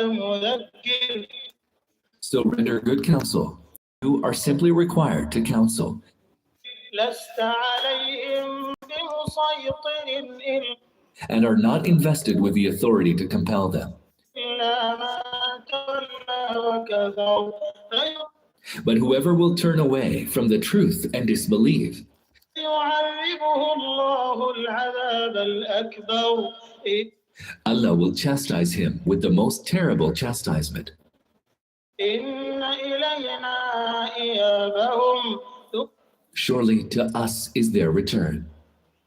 مذكر. So render good counsel. You are simply required to counsel. لست عليهم بمسيطر And are not invested with the authority to compel them. إلا من تولى وكفر But whoever will turn away from the truth and disbelieve, يعذبه الله العذاب الأكبر. Allah will chastise him with the most terrible chastisement. إن إلينا إيابهم Surely to us is their return.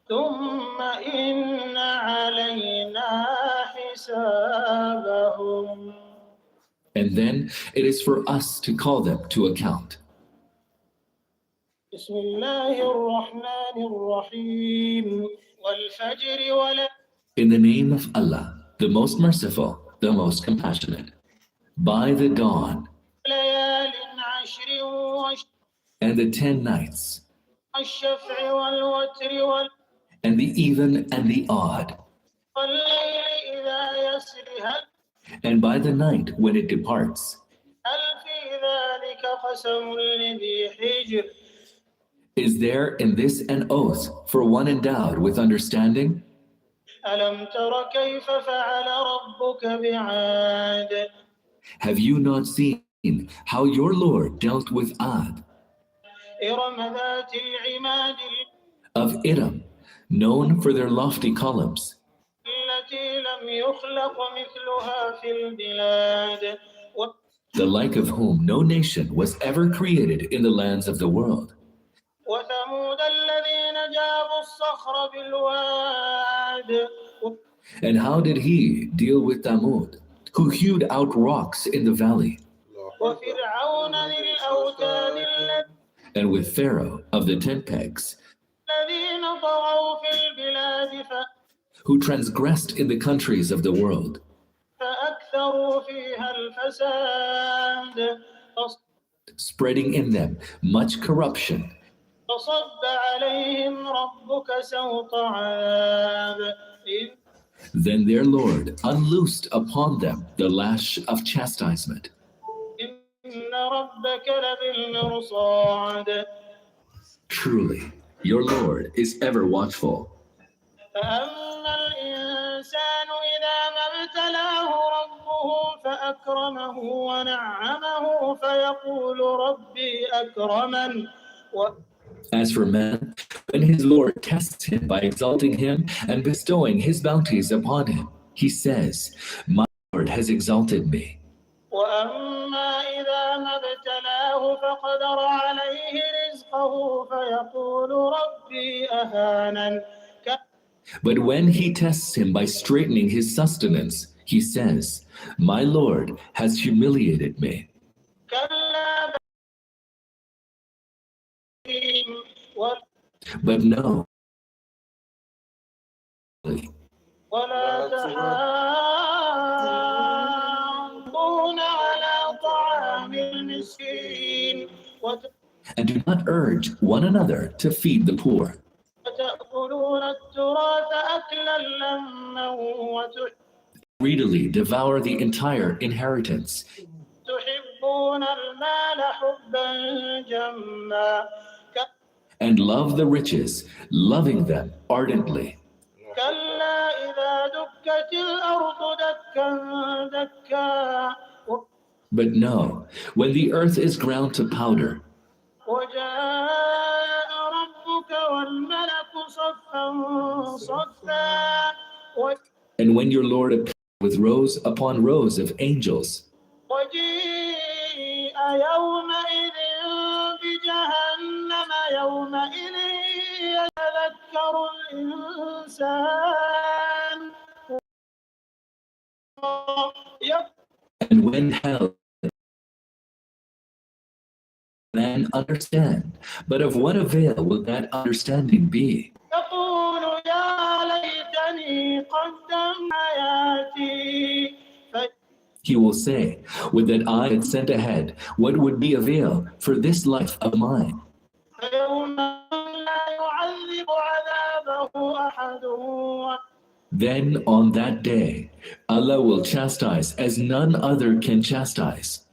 ثم إن علينا حسابهم. And then it is for us to call them to account. بسم الله الرحمن الرحيم والفجر In the name of Allah, the most merciful, the most compassionate. By the dawn وليال عشر and the 10 nights والشفع والوتر and the even and the odd, والليل إذا يسر and by the night when it departs. هل في ذلك قسم لذي حجر. Is there in this an oath for one endowed with understanding? ألم تر كيف فعل ربك بعاد. Have you not seen how your Lord dealt with Ad, إرم ذات العماد of Iram, known for their lofty columns, التي لم يخلق مثلها في البلاد. the like of whom no nation was ever created in the lands of the world. وثمود الذين جابوا الصخر بالواد. And how did he deal with Thamud, who hewed out rocks in the valley, وفرعون ذي الأوتاد and with Pharaoh of the tent pegs, الذين طغوا في البلاد who transgressed in the countries of the world, فأكثروا فيها الفساد. spreading in them much corruption. فصب عليهم ربك سوط عذاب. Then their Lord unloosed upon them the lash of chastisement. إن ربك لبالمرصاد. Truly, your Lord is ever watchful. فأما الإنسان إذا ما ابتلاه ربه فأكرمه ونعمه فيقول ربي أكرمن. As for man, when his Lord tests him by exalting him and bestowing his bounties upon him, he says, "My Lord has exalted me." وأما إذا ما ابتلاه فقدر عليه رزقه فيقول ربي أهانن. But when he tests him by straightening his sustenance, he says, "My Lord has humiliated me." But no. ولا تحاضون على طعام المسكين And do not urge one another to feed the poor. وتأكلون التراث أكلا لما Greedily devour the entire inheritance. تحبون المال حبا جما And love the riches, loving them ardently. كلا إذا دكت الأرض دكا دكا. But no, when the earth is ground to powder, وجاء ربك والملك صفا صفا. and when your Lord appears with rows upon rows of angels, وجيء يومئذ بجهنم يومئذ يتذكر الإنسان. and when hell man understand, but of what avail will that understanding be? يقول يا ليتني قدمت حياتي. He will say, would that I had sent ahead, what would be avail for this life of mine? Then on that day, Allah will chastise as none other can chastise,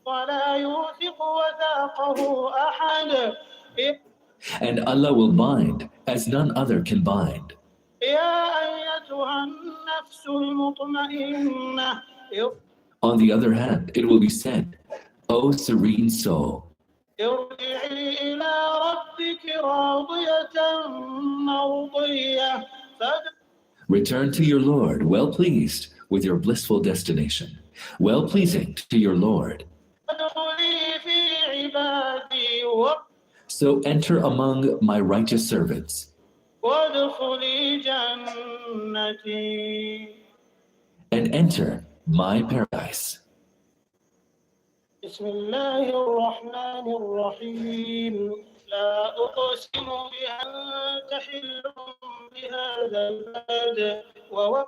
ولا يوثق وثاقه أحد. and Allah will bind as none other can bind. يا أيتها النفس المطمئنة On the other hand, it will be said, O serene soul, ارجعي إلى ربك راضية مرضية return to your Lord well pleased with your blissful destination, well pleasing to your Lord. فادخلي في عبادي So enter among my righteous servants وادخلي جنتي. and enter my paradise. بسم الله الرحمن الرحيم. لا أقسم بأنت حل بهذا البلد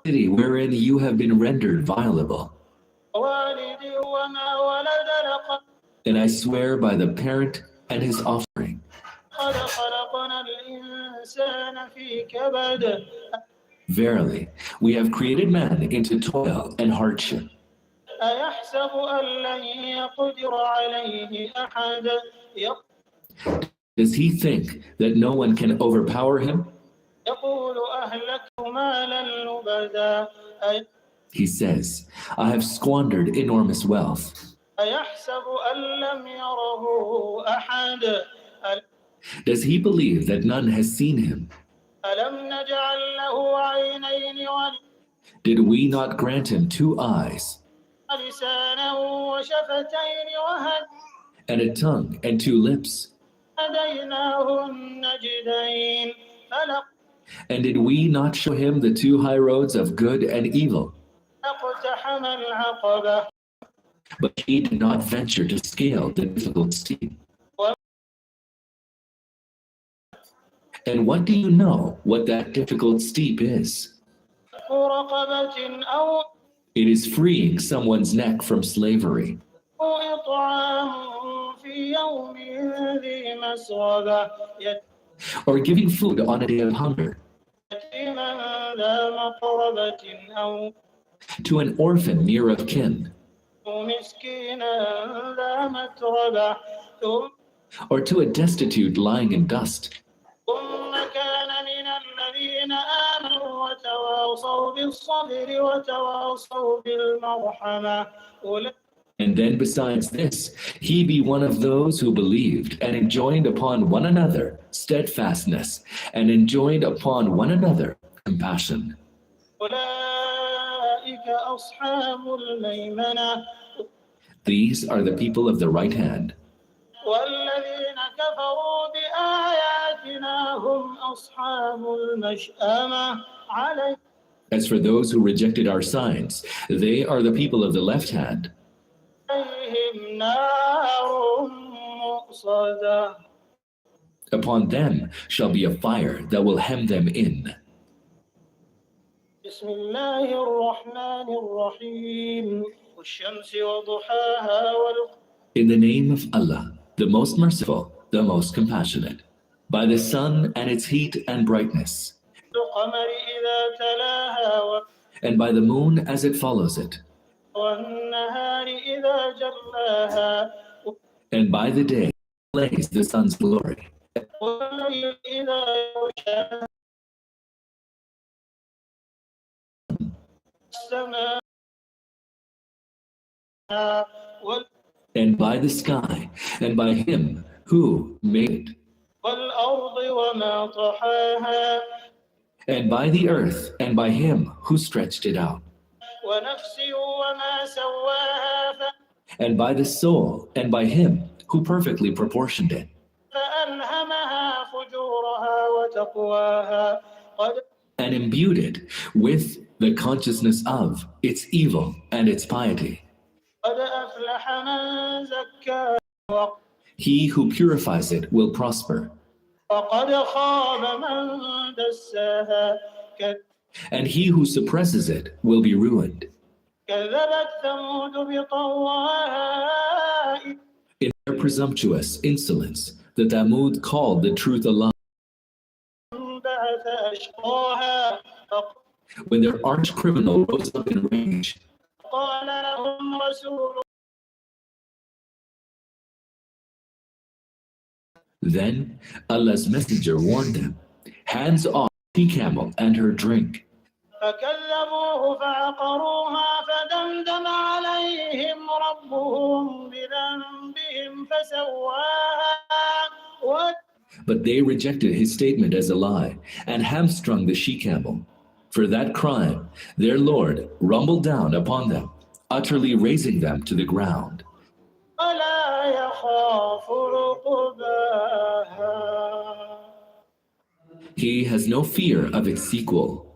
City wherein you have been rendered violable, ووالد وما ولد لقد and I swear by the parent and his offspring. خلقنا الإنسان في كبد. Verily, we have created man into toil and hardship. أيحسب أن لن يقدر عليه أحد. Does he think that no one can overpower him? يقول أهلكت مالا لبدا. He says, I have squandered enormous wealth. أيحسب أن لم يره أحد. Does he believe that none has seen him? ألم نجعل له عينين Did we not grant him 2 eyes, ولسانا وشفتين and a tongue and 2 lips? وهديناه النجدين. And did we not show him the 2 high roads of good and evil? فاقتحم العقبة. But he did not venture to scale the difficult steep. And what do you know what that difficult steep is? رقبة أو It is freeing someone's neck from slavery, إطعام في يوم ذي مسغبة or giving food on a day of hunger يتيما ذا مقربة أو to an orphan near of kin, مسكينا ذا متربة. or to a destitute lying in dust. ثم كان من الذين آمنوا وتواصوا بالصبر وتواصوا بالمرحمة. And then besides this, he be one of those who believed and enjoined upon one another steadfastness and enjoined upon one another compassion. أولئك أصحاب الميمنة. These are the people of the right hand. والذين كفروا بآياتنا هم أصحاب المشأمة عليهم As for those who rejected our signs, they are the people of the left hand. نار مؤصدة. Upon them shall be a fire that will hem them in. بسم الله الرحمن الرحيم. والشمس وضحاها In the name of Allah, the most merciful, the most compassionate, by the sun and its heat and brightness, والقمر إذا تلاها and by the moon as it follows it, والنهار إذا جلاها and by the day displays the sun's glory, والليل إذا يغشاها السماء and by the sky, and by him who made it, والأرض وما طحاها and by the earth, and by him who stretched it out, ونفس وما سواها and by the soul, and by him who perfectly proportioned it, فألهمها فجورها وتقواها. and imbued it with the consciousness of its evil and its piety. قد أفلح من زكاها He who purifies it will prosper, وقد خاب من دساها. and he who suppresses it will be ruined. كذبت ثمود بطغواها In their presumptuous insolence, the Thamud called the truth a lie, بعث أشقاها When their arch criminal rose up in rage, قال لهم رسول then Allah's messenger warned them, hands off the camel and her drink. فكذبوه فعقروها فدمدم عليهم ربهم بذنبهم فسواها. But they rejected his statement as a lie and hamstrung the she-camel. For that crime, their Lord rumbled down upon them, utterly razing them to the ground. ولا يخاف عقباها. He has no fear of its sequel.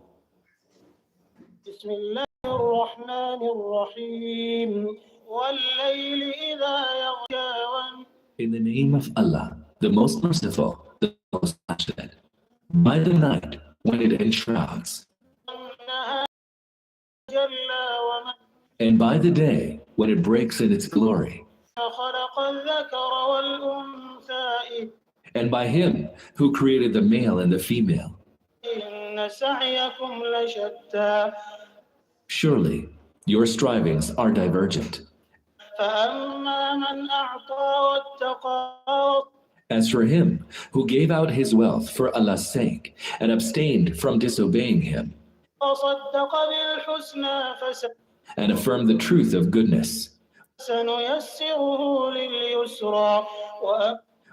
بسم الله الرحمن الرحيم والليل إذا يغشى. In the name of Allah, the most merciful, the most compassionate. By the night, when it enshrouds. And by the day, when it breaks in its glory. And by him who created the male and the female. Surely, your strivings are divergent. As for him who gave out his wealth for Allah's sake and abstained from disobeying him, and affirmed the truth of goodness,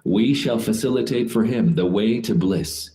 we shall facilitate for him the way to bliss.